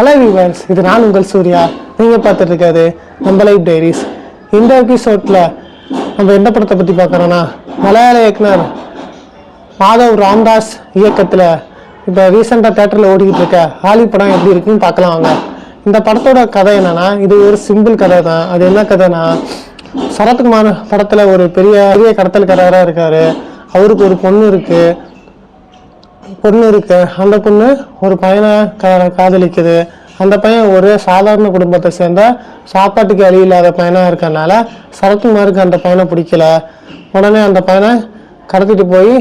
Hello viewers, இது நான் உங்கள் சூர்யா. நீங்கள் பார்த்துட்டு இருக்காது நம்ம லைஃப் டைரிஸ். இந்த எபிசோடில் நம்ம எந்த படத்தை பற்றி பார்க்குறோன்னா, மலையாள இயக்குனர் மாதவ் ராம்தாஸ் இயக்கத்தில் இப்போ ரீசெண்டாக தேட்டரில் ஓடிக்கிட்டு இருக்க ஹாலி படம் எப்படி இருக்குன்னு பார்க்கலாம் வாங்க. இந்த படத்தோட கதை என்னென்னா, இது ஒரு சிம்பிள் கதை தான். அது என்ன கதைனா, சரத்குமார் படத்தில் ஒரு பெரிய கடத்தல்காரராக இருக்கார். அவருக்கு ஒரு பொண்ணு இருக்கு. அந்த பொண்ணு ஒரு பையனை காதலிக்குது. அந்த பையன் ஒரு சாதாரண குடும்பத்தை சேர்ந்த சாப்பாட்டுக்கு வழி இல்லாத பையனாக இருக்கறனால சரத்குமாருக்கு அந்த பையனை பிடிக்கல. உடனே அந்த பையனை கடத்திட்டு போய்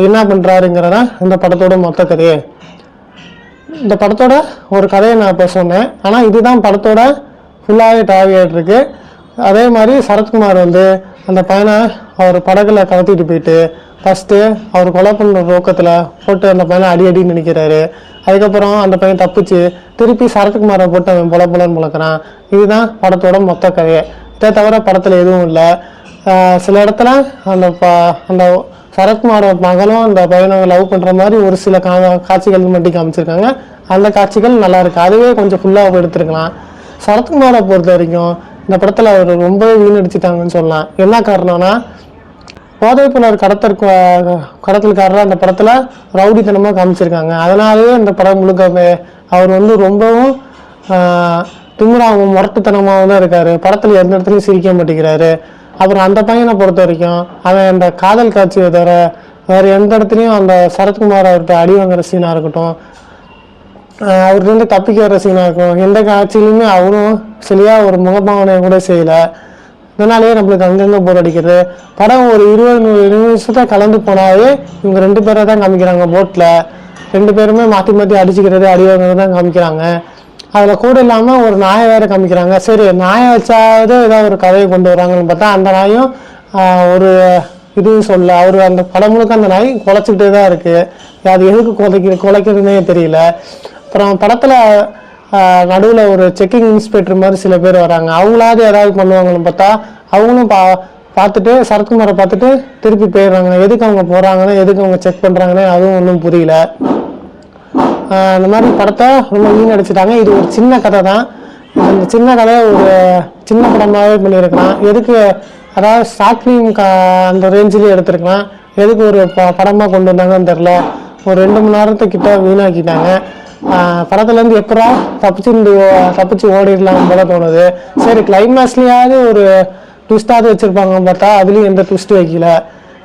என்ன பண்ணுறாருங்கிறதா இந்த படத்தோட மொத்த கதையே. இந்த படத்தோட ஒரு கதையை நான் இப்போ சொன்னேன், ஆனால் இதுதான் படத்தோட ஃபுல்லாகவே டாவியாகிட்டு இருக்கு. அதே மாதிரி சரத்குமார் அந்த பையனை அவர் படகுல கடத்திட்டு போயிட்டு ஃபஸ்ட்டு அவர் கொலை பண்ணுற நோக்கத்தில் போட்டு அந்த பையனை அடின்னு நினைக்கிறாரு. அதுக்கப்புறம் அந்த பையன் தப்பிச்சு திருப்பி சரத்குமாரை போட்டு அவன் பொலன்னு முழக்கிறான். இதுதான் படத்தோட மொத்த கதையை. இதை தவிர படத்தில் எதுவும் இல்லை. சில இடத்துல அந்த சரத்குமாரோட மகளும் அந்த பையனை லவ் பண்ணுற மாதிரி ஒரு சில காட்சிகள் மட்டும் காமிச்சிருக்காங்க. அந்த காட்சிகள் நல்லா இருக்கு. அதுவே கொஞ்சம் ஃபுல்லாக எடுத்துருக்கலாம். சரத்குமாரை பொறுத்த வரைக்கும் இந்த படத்தில் அவர் ரொம்பவே வீணடிச்சிட்டாங்கன்னு சொல்லலாம். என்ன காரணம்னா, போதைப்புணர் கடத்தல்காரர் அந்த படத்தில் ரவுடித்தனமாக காமிச்சிருக்காங்க. அதனாலேயே இந்த படம் முழுக்க அவர் ரொம்பவும் திமிராகவும் முரட்டுத்தனமாகவும் தான் இருக்கார். படத்தில் எந்த இடத்துலையும் சிரிக்க மாட்டேங்கிறாரு. அப்புறம் அந்த பையனை பொறுத்த வரைக்கும் அவன் அந்த காதல் காட்சியை தவிர வேறு எந்த இடத்துலையும் அந்த சரத்குமார் அவர்கிட்ட அடி வாங்குற சீனாக இருக்கட்டும், அவர்கிட்ட தப்பிக்க வர சீனாக இருக்கும், எந்த காட்சியிலுமே அவரும் சரியாக ஒரு முகபாவனை கூட செய்யலை. இதனாலேயே நம்மளுக்கு அங்கங்கே போர் அடிக்கிறது. படம் ஒரு 20 நிமிஷத்தை கலந்து போனாவே இவங்க 2 பேரை தான் காமிக்கிறாங்க. போட்டில் 2 பேருமே மாற்றி அடிச்சுக்கிறது அடி வாங்குறது தான் காமிக்கிறாங்க. அதில் கூட இல்லாமல் ஒரு நாயை வேறு காமிக்கிறாங்க. சரி, நாயை வச்சாவது ஏதாவது ஒரு கதையை கொண்டு வராங்கன்னு பார்த்தா அந்த நாயும் ஒரு இதுவும் சொல்ல. அவர் அந்த படம் முழுக்க அந்த நாய் குலைச்சிக்கிட்டே தான் இருக்குது. அது எதுக்கு குலைக்கிறதுனே தெரியல. அப்புறம் படத்தில் நடுவில் ஒரு செக்கிங் இன்ஸ்பெக்டர் மாதிரி சில பேர் வராங்க. அவங்களாவது ஏதாவது பண்ணுவாங்கன்னு பார்த்தா அவங்களும் பார்த்துட்டு சரத்குமாரை பார்த்துட்டு திருப்பி போயிடுறாங்க. எதுக்கு அவங்க போகிறாங்கன்னு, எதுக்கு அவங்க செக் பண்ணுறாங்கன்னு அதுவும் ஒன்றும் புரியல. இந்த மாதிரி படத்தை ரொம்ப வீணடிச்சிட்டாங்க. இது ஒரு சின்ன கதை தான். அந்த சின்ன கதையை ஒரு சின்ன படமாகவே பண்ணியிருக்கலாம். எதுக்கு, அதாவது ஷார்ட் ஃபிலிம் அந்த ரேஞ்சிலேயே எடுத்துருக்கலாம். எதுக்கு ஒரு படமாக கொண்டு வந்தாங்கன்னு தெரில. ஒரு 2 மணி நேரத்துக்கிட்ட வீணாக்கிட்டாங்க. படத்துலேருந்து எப்படா தப்பிச்சு ஓடிடலாம் போல தோணுது. சரி, கிளைமேக்ஸ்லேயாவது ஒரு ட்விஸ்டாவது வச்சுருப்பாங்கன்னு பார்த்தா அதுலேயும் எந்த ட்விஸ்ட்டு வைக்கல.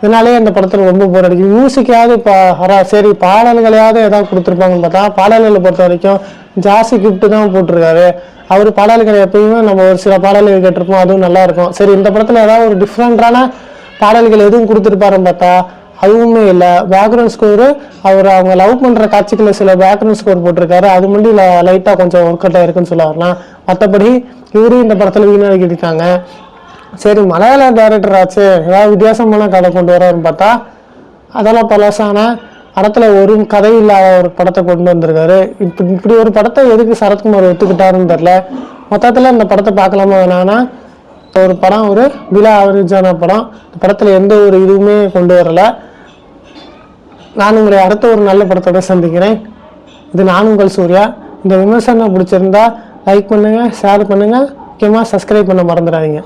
இதனாலே அந்த படத்தில் ரொம்ப போர் அடிக்குது. மியூசிக்காவது சரி பாடல்களையாவது ஏதாவது கொடுத்துருப்பாங்கன்னு பார்த்தா பாடல்களை பொறுத்த வரைக்கும் ஜாஸ்தி கிஃப்ட்டு தான் போட்டிருக்காரு. அவர் பாடல்களை எப்பயுமே நம்ம ஒரு சில பாடல்கள் கேட்டிருப்போம், அதுவும் நல்லாயிருக்கும். சரி, இந்த படத்தில் ஏதாவது ஒரு டிஃப்ரெண்ட்டான பாடல்கள் எதுவும் கொடுத்துருப்பாருன்னு பார்த்தா அதுவுமே இல்லை. பேக்ரவுண்ட் ஸ்கோரு அவங்க லவ் பண்ணுற காட்சிகளில் சில பேக்ரவுண்ட் ஸ்கோர் போட்டிருக்காரு. அது மட்டும் லைட்டாக கொஞ்சம் ஒர்க் அவுட் ஆயிருக்குன்னு சொல்ல வரலாம். மற்றபடி இவரும் இந்த படத்தில் வீணாக்கிட்டு இருக்காங்க. சரி, மலையாள டைரக்டர் ஆச்சு, ஏதாவது வித்தியாசமான கதை கொண்டு வராருன்னு பார்த்தா அதெல்லாம் பழசான படத்தில் ஒரு கதை இல்லாத ஒரு படத்தை கொண்டு வந்திருக்காரு. இப்படி ஒரு படத்தை எதுக்கு சரத்குமார் ஒத்துக்கிட்டாருன்னு தெரில. மொத்தத்தில் இந்த படத்தை பார்க்கலாமா வேணான்னா, ஒரு படம் ஒரு விழா ஆவரேஜான படம். இந்த படத்தில் எந்த ஒரு இதுவுமே கொண்டு வரலை. நான் உங்களை அடுத்த ஒரு நல்ல படத்தோட சந்திக்கிறேன். இது நான் உங்கள் சூர்யா. இந்த விமர்சனம் பிடிச்சிருந்தா லைக் பண்ணுங்கள், ஷேர் பண்ணுங்கள், முக்கியமாக சப்ஸ்கிரைப் பண்ண மறந்துடாதீங்க.